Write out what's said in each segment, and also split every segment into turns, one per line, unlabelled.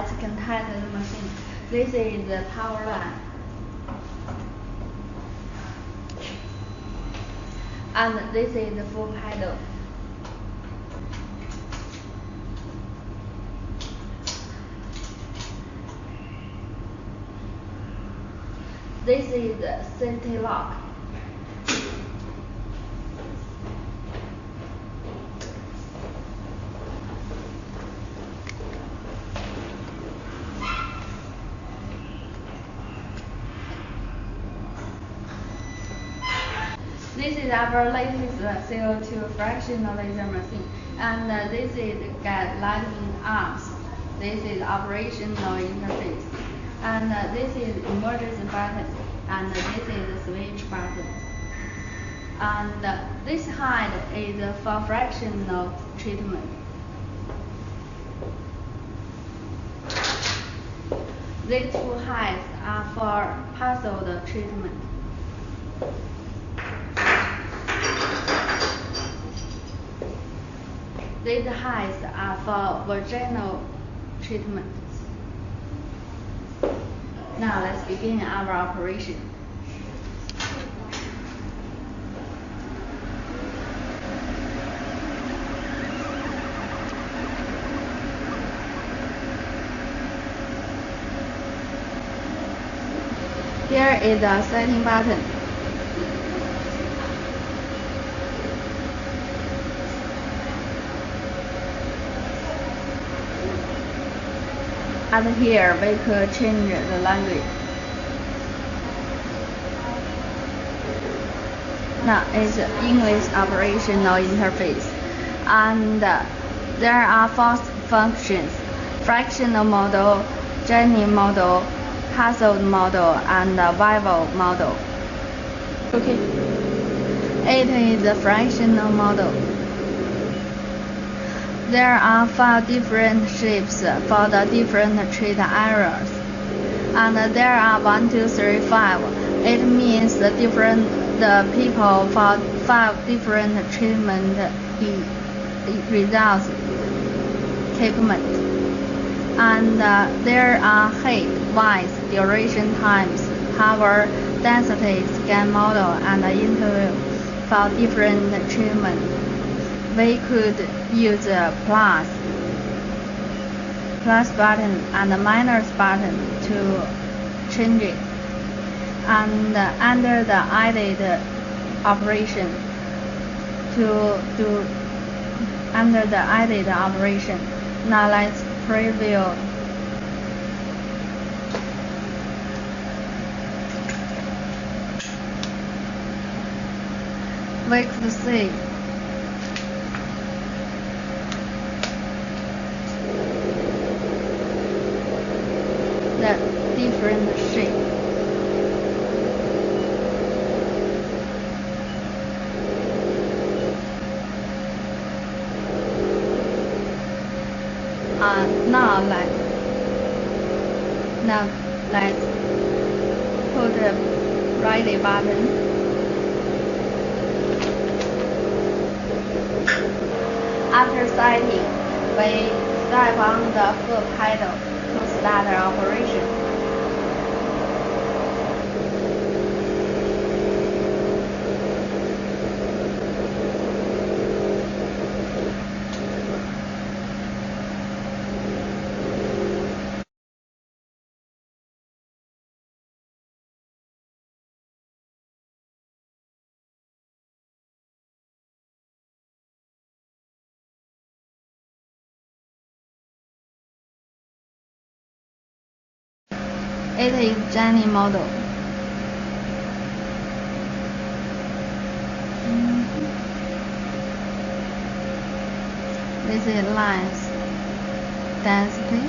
let's contact the machine. This is the power line. And this is the full pedal. This is the safety lock. This is our latest CO2 fractional laser machine, and this is got lightning arms. This is operational interface, and this is emergency button, and this is the switch button. And this height is for fractional treatment. These two heights are for partial treatment. These heights are for vaginal treatment. Now let's begin our operation. Here is the setting button. And here we could change the language. Now it's English operational interface. And there are 4 functions: fractional model, Jenny model, cathode model, and Vival model. Okay. It is the fractional model. There are 5 different shapes for the different treat areas, and there are 1, 2, 3, 5. It means the people for 5 different treatment results treatment. And there are height, width, duration times, power, density, scan model, and interval for different treatment. We could use a plus button and a minus button to change it. And under the added operation, under the added operation. Now let's preview. We could see the different shape. Now let's put the ready button. After setting, we step on the foot pedal to start the operation. It is Jenny model. This is lines, density,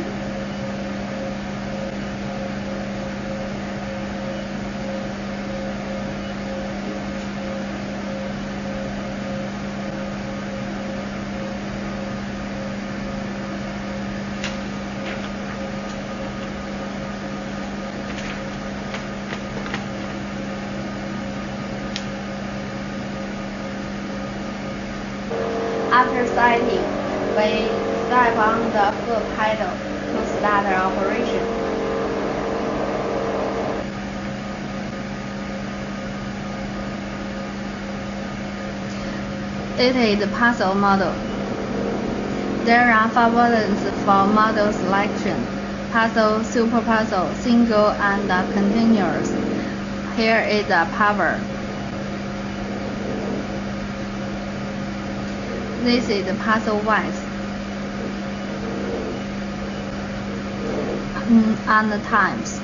After setting, we step on the foot pedal to start the operation. It is the puzzle model. There are 4 buttons for model selection: puzzle, super puzzle, single, and continuous. Here is the power. This is the puzzle wise and the times.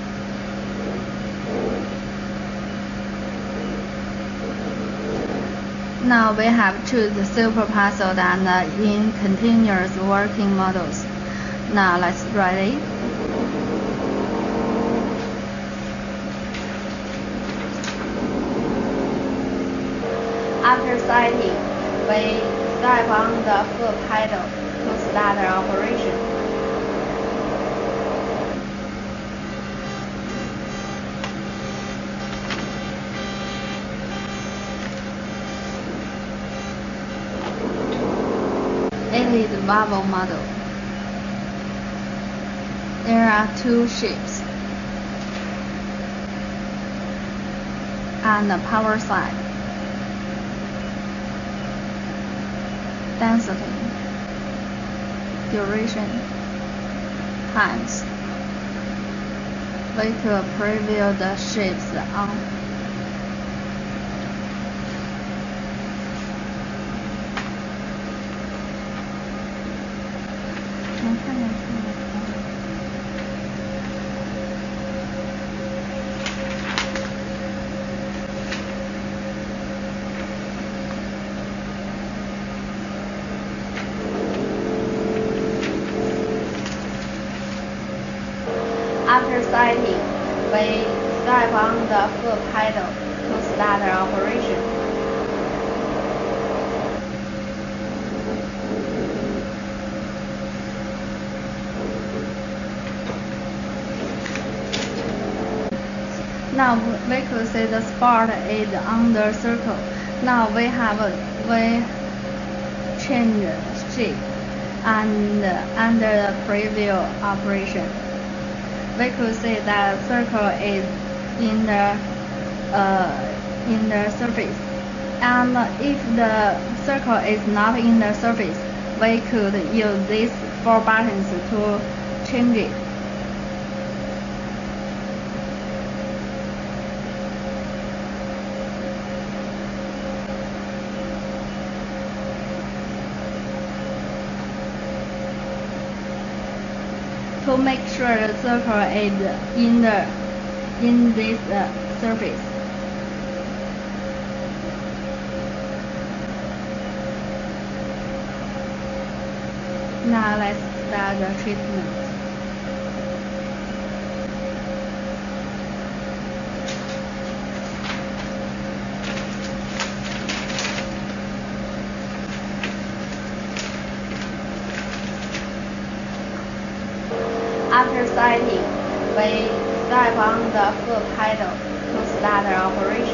Now we have choose the super puzzle and in continuous working models. Now let's ready. After setting, we step on the foot pedal to start the operation. It is the bubble model. There are 2 shapes and the power side, density, duration, times. We could preview the shapes on After setting, we step on the foot pedal to start the operation. Now we could see the spot is under circle. Now we change shape and under the preview operation. We could see that circle is in the surface, and if the circle is not in the surface, we could use these 4 buttons to change it. To make sure the circle is in this surface. Now let's start the treatment. After setting, we step on the foot pedal to start the operation.